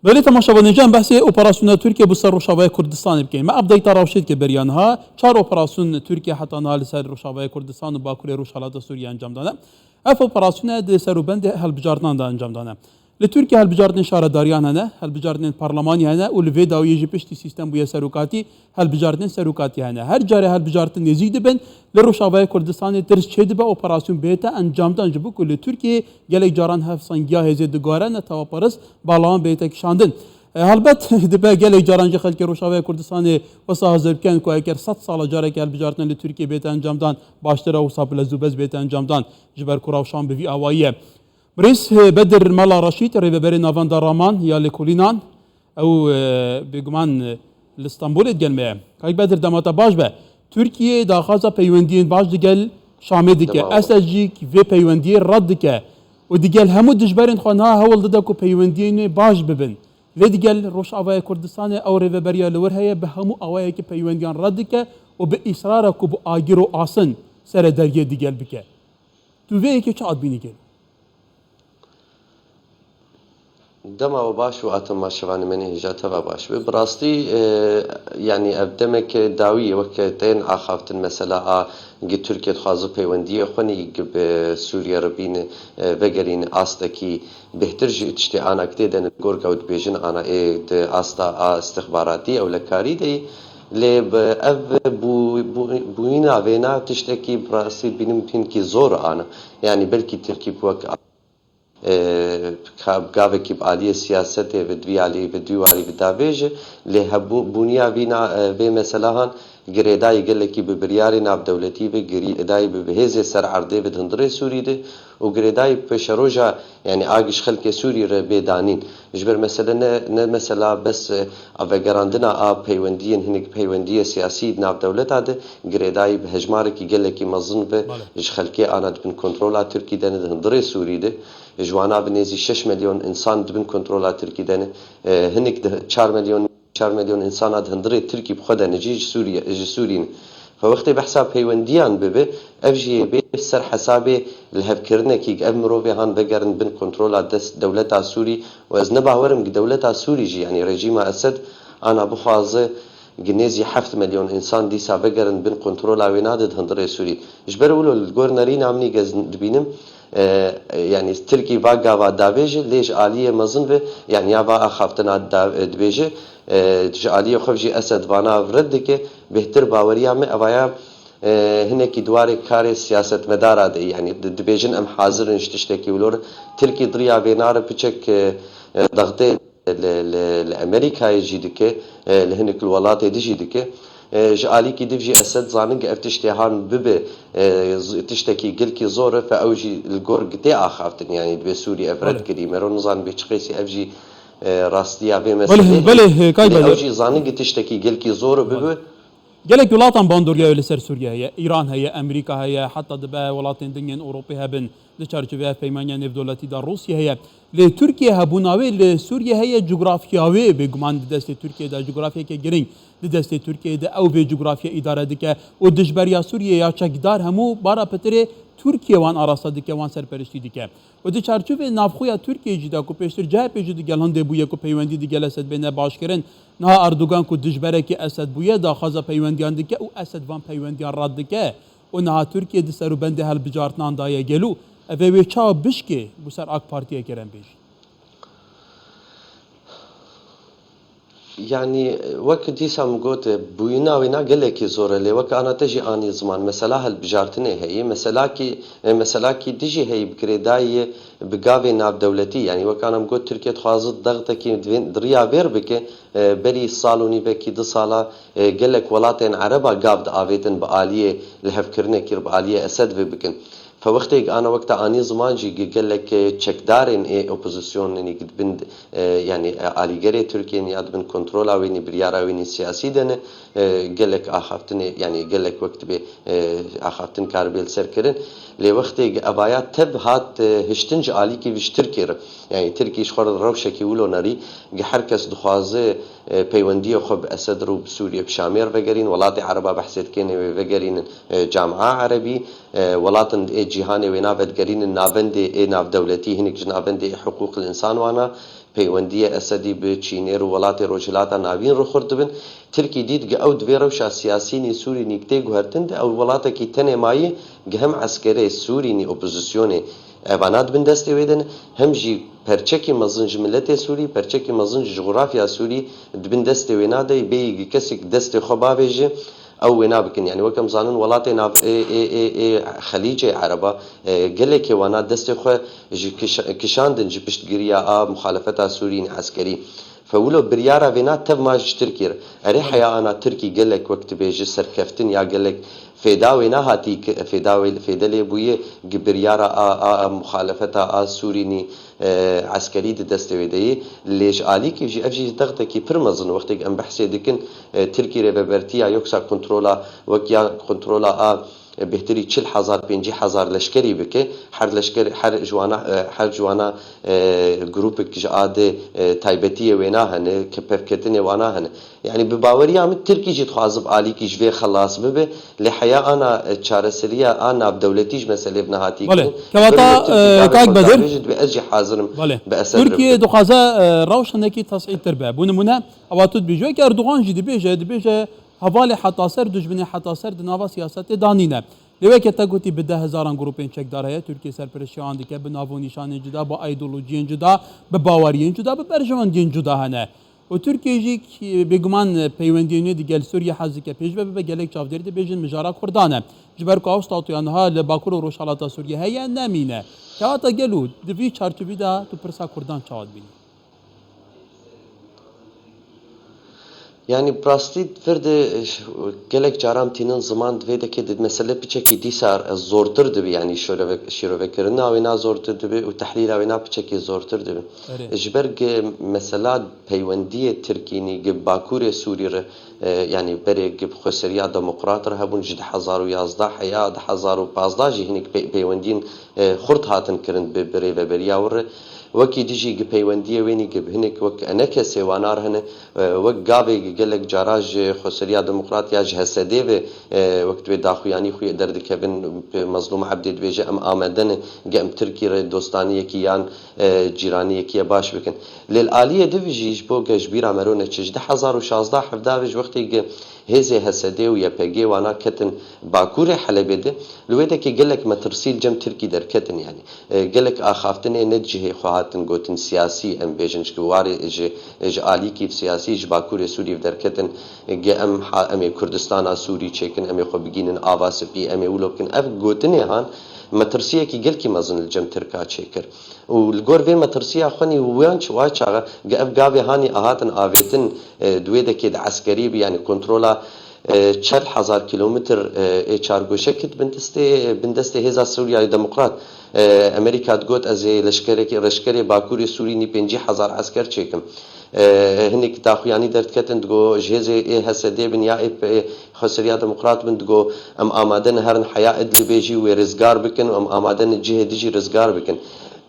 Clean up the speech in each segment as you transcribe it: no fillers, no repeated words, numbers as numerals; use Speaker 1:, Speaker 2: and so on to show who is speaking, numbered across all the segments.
Speaker 1: بله تماشاوانیان بحث اپراسیون ترکیه بر سر روشاوای کردستان بکنیم. ما ابدیت راوشید که بریانها 4 اپراسیون ترکیه حتی نال سر روشاوای کردستان و باکوری روشالات سوریه انجام داده. اف اپراسیون د سروبند هلبجاردن دا انجام داده. لترکیه هلبجاردن شهرداریان هنه، هلبجاردن پارلمانی هنه و لوی داویجی پشتی سیستم بوی سروکاتی هلبجاردن سروکاتی هنه. هر جاره هلبجاردن نزیک دبن لروشاوای کردستان درس چید با اپراسیون بیت انجام دان جبو کل ترکیه گلی جاران هفسانگیا هزید دگاره نتواپرس بالان بیت کشاندن. هلبت دبا گلی جاران جخل که روشاوای کردستان وسا حاضر کن که اگر 100 سال جاره که هلبجاردن لترکیه بیت انجام دان باشتر و سابل زوبز بیت انجام دان جبر کراوشان بوی آوایه. بريس بدر مالا رشيد ريبري نافان درامان يا لكولينان او بيجمان الاسطنبول اتجمع كاي بدر دماتا باش به تركيا دا خازا بيوندين باش دجل شامي دكه اسجيك في بيوندين رد دكه ودجل همو دجبرين خونها هول ددكو بيوندين باش ببن لدجل روش اوای كردستان او ريبريا لور هي بهمو اوای كي بيوندين رد دكه وباصرارك بو اجرو اسن سر درجه دجل بك تو في كي چاد بيني كده
Speaker 2: دما وباش واتم شوان مني جاتها باش براستي يعني ابدمك داوي وكتين اخافتن مثلا جي تركيا تخازو بيوندي خوني جب سوريا ربين بقرين استكي بهترج تشتي انا كتيدن غوركا ودبيجن انا استا استخباراتي او لكاري دي لب اف بوينا فينا تشتكي براسي بنمكن كي زور انا يعني بلكي تركي بوك كابغاوي كيب عليه سياسته بدوي عليه بدوي عليه بدابيج له بنيا بينا في مثلا جريدا يقول لك ببرياري ناب دولتي بجريدا بهز سر عرضه بدندري سوري ده وجريدا بشروجا يعني اجش خلك سوري بيدانين جبر مثلا مثلا بس افغراندنا بيوندين هنيك بيونديه سياسي ناب دولت هذا جريدا بهجمارك يقول لك مظن به خلكي انا بن كنترول تركي ده هندري سوري ده جوانا بنيزي 6 مليون انسان دبن كنترول تركي دنه هنيك 4 مليون انسان هندري تركي بخدا نجيج سوريا اجي سوريين فوقت بحساب هيونديان ببه افجي بسر حسابي الهفكرنا كي امرو بهان بقرن بن كنترول دولتها سوري واز نباورم دولتها سوري جي يعني رجيم اسد انا بخازه جنيزي 7 مليون انسان دي سابقرن بن كنترول وينادد هندري سوري جبر ولو الجورنرين عمني جز دبينم يعني تركي باقا و دابيج ليش آلية مزن به يعني يابا أخافتنا دبيج آلية خفجي أسد وانا فردك بهتر باوريا من أوايا هناك دواري كاري سياسة مدارة دي يعني دبيجن أم حاضر نشتشتكي ولور تركي ضريا بينار بچك ضغطي لأمريكا يجي دك لهنك الولايات يجي دك جالي كي دفجي أسد زانك افتشتهان ببه تشتكي قلكي زورة فأوجي الجور قتي أخافتن يعني بسوري أفرد كريم رون زان بيشقيسي أفجي راستيا بمسألة
Speaker 1: بله كاي بله
Speaker 2: أوجي زانك تشتكي قلكي زورة ببه
Speaker 1: جالك ولاطن باندوريا لسر سوريا هي إيران هي أمريكا هي حتى دبا ولاطن دنيا أوروبيا هبن لشارجوها فيمانيا نف دولتي دا روسيا هي لتركيا هبوناوي لسوريا هي جغرافياوي بجمان دست تركيا دا جغرافيا كجرين دست تركيا دا أو بجغرافيا إدارة دك ودجبريا سوريا يا شقدار همو بارا بتري تركيا وان أراسا دك وان سرپرشتي دك ودي چارچوب نافخویا ترکیه جدا کو پیشتر جای پیجو دی گلان دی بویا کو پیوندی دی گل اسد بین باش کرن نه اردوغان کو دجبره کی اسد بویا دا خازا پیوندیان دی که او اسد وان پیوندیان رد دی که و نه ترکیه دی سرو بند هل بجارتنان دای گلو اوی چا بشکه بو سر اک پارتیه کرن بیش
Speaker 2: يعني وقت دي سام قلت بوينا وينا قال لك زور اللي وقت أنا تجي أني زمان مثلا هالبجارتني هي مثلا كي تجي هي بكريداي بقابي ناب دولتي يعني وقت أنا قلت تركيا تخاصت ضغطك دريا بير بك بري صالوني بكي دو صالا قال لك ولاتين عربا قابد آفيتن بآلية الهفكرنا كير بآلية أسد بكن فوقتك أنا وقت أني زمان جي قال لك تشكدارين أوبوزيسيون يعني قد بند يعني على تركيا ياد بن كنترول ويني بريارة ويني سياسي دنا قال لك أخافتني يعني قال لك وقت بي أخافتن كاربيل سركرن لوقتك أبايات تب هات هشتنج علي كي بيشتركر يعني تركي شخور روشة كي ولو ناري جحركس دخوازه بيوندية خب أسد رو بسوريا بشامير فجرين ولاتي عربة بحثت كيني فجرين جامعة عربي ولاتن جهاني ونافد جرين النافندي ناف دولتي هنيك جنافندي حقوق الإنسان وانا پەیوەندیە ئەسەدی بە چینێر و وڵاتی ڕۆژهڵاتە ناوین ڕخورد بن ترکی دیت گە ئەو دوێ ڕەوشە سیاسینی سوورینی کتێ گوهرتند ئەو وڵاتێکی تەنێمایی گە هەم عەسکەرەی سوورینی ئۆپۆزیسیۆنێ ئەڤانات بن دەستی وێدن هەم ژی پەرچەکی مەزنج ملەتێ سووری پەرچەکی مەزنج جغرافیا سووری دبن دەستی وێ نادەی بێیگی کەسێک دەستی خۆ بابێژێ ئەو وێنا بکن یعنی وەکەم زانن وڵاتی خەلیجی عەرەبە gelekê wana destê xwe ji kişandin ji piştgiriya a muxalefeta Sûriyên eskerî fewilo biryara vêna tev ma ji Tirkiye re erê heya ana Tirkî gelek wek dibêje serkeftin ya gelek fêda wê nehatî fêda lê bûye gi biryara a muxalefeta a Sûrînî eskerî di destê wê deyê lê ji alîkî jî ev jî dextekî pir mezin wextê em behsê dikin Tirkiye rêvebertiya yoksa kontrola wek ya kontrola a بهتری 40,000-50,000 لشکری بکه هر جوانا گروپک جاده تایبتی وینا هنه که پفکتن وانا هنه یعنی به باوری هم ترکی جد خوازب عالی کی جوی خلاص ببه لحیا انا چارسریه انا بدولتیش مسئله بنهاتی
Speaker 1: بله کواتا کاک بدر
Speaker 2: به اجی حاضرم
Speaker 1: به اثر ترکیه دخوازه روشنه کی تصعید تربه بون نمونه اواتود بیجوی که اردوغان جدی بیجه حوالی حتاسر دجمنی حتاسر دناوا سیاست دانینه لوی که تگوتی به 10,000 گروپین چکدار هست ترکیه سرپرشیان دیگه به ناو نشان جدا با ایدئولوژی جدا به باوری جدا به برجمندی جدا هنه و ترکیه جی بگمان پیوندی دیگه سوریه حزی که پیش به گلک چافدری دی بیجن مجارا کردانه جبر کاوس تاطیانها لباکور و روشالات سوریه هی نمینه که حتی گلود دوی چارچوبی دا تو پرسا کردان چاود بینی
Speaker 2: Yani prastit verde gelek caram tinin zaman ve de ki mesela piçeki disar zortur dibi yani şirove kirina ve na zortur dibi ve tahlila ve na piçeki zortur dibi. Jberg mesela peyvendiye Türkiye'ni gibi Bakure Suriye yani bere gibi Xoseriya Demokratlar habun jid 2011 haya 2015 jihnik peyvendin xurt hatın kirin bere ve beriya vre وەکی دیژی گپەیوەندیە وێنی گبهنێک وەک ئەنەکە سێوانار هەنە وەک گاوێک گەلک جاراژ خۆسەریا دموکراتیا ji هەسەدێ ve وەک توێ داخویانی خوێ دەردەکەبن مەزلوم عەبدێ دبێژە ئەم ئامادەنە گە ئەم ترکی ڕێ دۆستانیەکی یان جیرانیەکیە باش بکەن لێل عالیە دڤژیش بۆ گەشبیرا مەرۆنە چش 2016 هەفتاوێژ وەختێک هێزێ هەسەدێ و یەپەگێ وانا کەتن باکوورێ حەلەبێ دێ لوێدەکێ gelek مەترسیل جەم ترکی دەرکەتن yani gelek ئاخافتنێ نەجهێ خواهاتن گوتن سیاسی ئەم بێژن وارێ ji alîkî siyasî ji Bakurê Sûrî derketin ge em ê Kurdistana Sûrî çêkin em ê xwe bigînin ava spî em ê wilo bikin ev gotinê han مترسیەکی gelkî mezin li cem Tirka çêkir û li gor vê metirsiya xwenî wan çawa çaxa ge ev gavê hanî ahatin avêtin duwêdekê de eskerî bî yani kontrola 40,000 kilometr çargoşekit bin destê hêza Sûriyayê Demokrat Amerika got ez ê leşkerê Bakurê Sûrînî 50,000 esker çêkim hinek daxuyanî derdketin digo ji hêzê HSD bin ya Xoseriya Demokrat bin digo em amade ne herin heya edlibêjî wê rizgar bikin û em amade ne cihê dijî rizgar bikin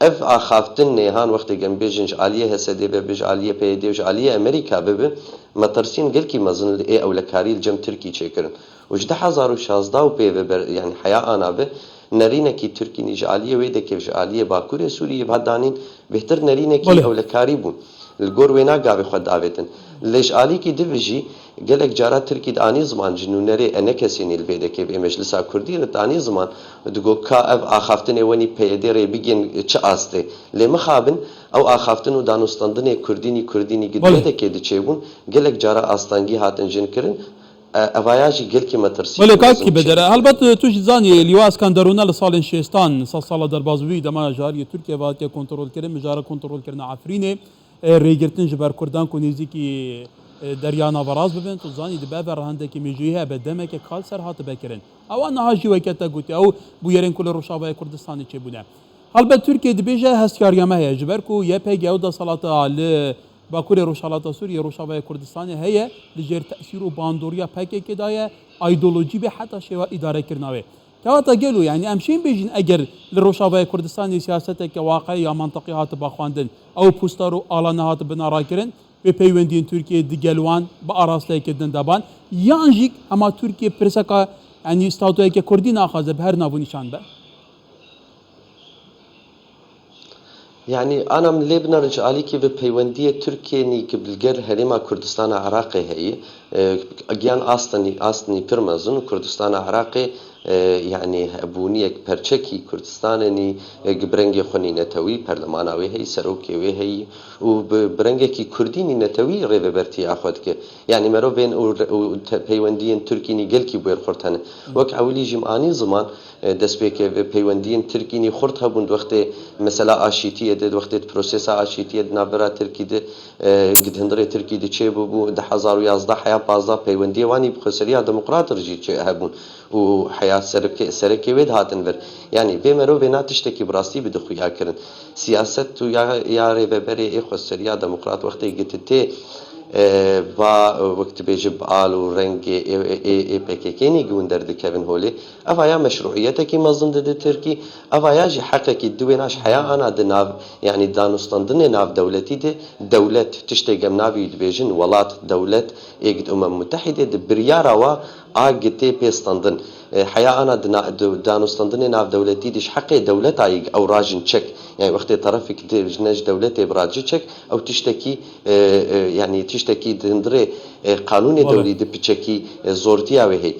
Speaker 2: ev axaftin nêhan wextê em bêjin ji aliyê HSD be ji aliyê PYD ji aliyê Amerika bibe metirsîn gelkî mezin li ewlekarî li cem Tirkî çêkirin û ji 2016 û pê yani heya ana be nerînekî Tirkînî ji aliyê wê deke ji aliyê Bakurê Sûriyê hadanîn bêhtir nerînekî ewlekarî bûn li gor wê nagavê xwe davêtin lê ji alîkî divijî gelek cara Tirkî di anî ziman ji nûnerê enekesînî li vê deke vê meclisa Kurdî li anî ziman digo ka ev axaftinê wenî PYD rê bigên çi astê lê mixabin ew axaftin û danûstandinê Kurdînî gidvê dekê diçêbûn gelek cara astangî hatin jin kirin evaya jî gelkî metirsî
Speaker 1: ولی کاکی بدره البته تو جی زانی لیوا اسکندرونه لسالên şêstan sala derbasbûyî dema jariyê Tirkiye hatiye kontrol kirin mijara kontrol kirina Efrînê rêgirtin ji ber Kurdan ku nêzîkî derya navaraz bibin tu zanî dibe ve rehendekî mêjûyî hebe demeke kal ser hati bekirin ewa niha jî wekete gotiye ew bû yerên ku li Rojavayê Kurdistanê çêbûne helbet Tirkiye dibêje hestkariyame heye ji ber ku YPG ew desalata li Bakurê Rojhalata Sûriye Rojavayê Kurdistanê heye li jêr tesîr û bandoriya PKK daye ideolojî ve heta şêwa îdarekirina wê kewata gelo yani em şên bêjin eger li Rojavayê Kurdistanê siyaseteke waqî ya mantiqî hati baxwandin ew pustar û alane hati binarakirin ve peywendiyên Tirkiye di gel wan bi arasteyekê din deban yan jî hema Tirkiye pirseka yani statuyeke Kurdî naxwaze bi her nav û nîşan be
Speaker 2: يعني أنا من لێ بنەڕێ علیکی بە پەیوەندیە تورکێنی کە بلگەر هەرێما کوردستانە عراقی هەیە گیان ئاستنی پڕ مەزن و کوردستانە عراقی يعني هەبوونیەک پەرچەکی کوردستاننی برەنگی خۆنی نەتەوی پەرلەماناوی هەی سەرۆکێوێ هەی و برەنگێکی کوردینی نەتەوی ڕێبەبەرتی ئاخۆتکە يعني مرۆڤ بێن و پەیوەندیên تورکینی گەلکی بێر خۆرتەنە وەک ئەولیژیم ئانی زمان دەستپێکێ پەیوەندیên تورکینی خورد هەبوون وەختێ مەسەلا ئاشتیە دێت وەختێت پرۆسێسا ئاشتیە نابرا ترکی دێ گدهندڕێ ترکی دچێ بوو 2011 حیا 15 پەیوەندیێوانی بخۆسەریا دموقرات ڕژی چێ هەبوون و حیا سەرکێوێت هاتن بەر ینی بێ مرۆڤ بێنا تشتێکی بڕاستی بدخویاکردن سیاست و یا ڕێبەبەرێ ئێخۆسەریا دموقرات وەختێ گتت تێ با وەکت بێژە بەئال و ڕەنگێ ئێپێکەکەینی گون دەردەکەون هۆلێ ئەڤیا مەشروعیەتێکی مەزن دەدە ترکی ئەڤیاژی حەقێکی دوێناش حیاانە دناو یعنی دانوستاندنێ ناودەولەتی دێ دەولەت تشتێگەم ناوی دبێژن وڵات دەولەت ئێگت متحیدێ بریارەوە ئاگتێ پێستاندن حیاانە دانوستاندنێ ناودەولەتی دیش حەقێ دەولەت ئایگ ئەو ڕاژن چەک يعني وقت طرفك نج دولتي براجيتشك او تشتكي يعني تشتكي دندري قانون دولي دبتشكي زورتيا وهي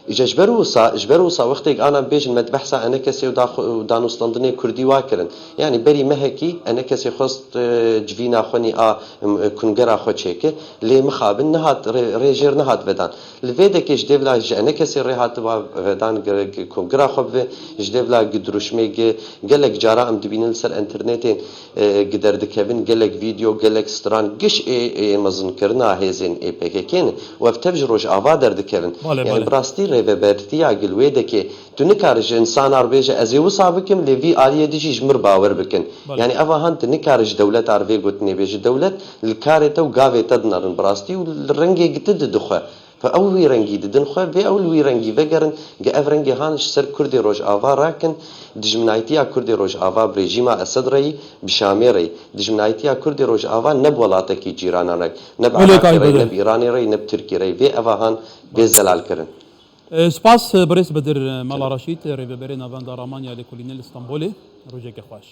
Speaker 2: اجبروسا وقتك انا بيج مدبحثا انا كسي ودانوستاندني كردي واكرن يعني بري مهكي انا كسي خست جفينا خوني كونغرا خوتشيك لي مخابن نهات ريجير نهات بدان الفيدك جديفلا انا كسي ريهات بدان كونغرا خوب جديفلا قدروشميك قالك جارا ام دبين سر انترنت قدر دكبن قالك فيديو قالك ستران قش اي مزن كرنا هيزين اي بكين وفتبجروج افادر دكبن يعني براستي ڕێبەبەرتیا گلوێدەکێ تو نکارژ ئینسان ئاڕبێژە ئەزێ وسا بکەم لێڤی ئالیە دیژی ژمر باوەڕ بکەن یعنی ئەڤە هەن تو نکارژ دەولەت ئاڕبێ گوتنێ بێژە دەولەت لکارێتە و گاوێتە دنەڕن بڕاستی و ڕەنگێکتە ددخوا فأو ويرنجي ددن خو في أول ويرنجي فجرن جاء فرنجي هانش سر كردي روج آفا راكن دجمنايتيا كردي روج آفا بريجيما أسد ري بشاميري دجمنايتيا كردي روج آفا نب ولاتكي جيرانا ري نب عراقي ري نب إيراني ري نب تركي ري في أفا هان بيزلال كرن
Speaker 1: سپاس بريس بدر مالا رشید ریبەبەرێ ناوەندە ڕامانیا لێکۆڵینە ئیستانبولê ڕۆژێکی خوش.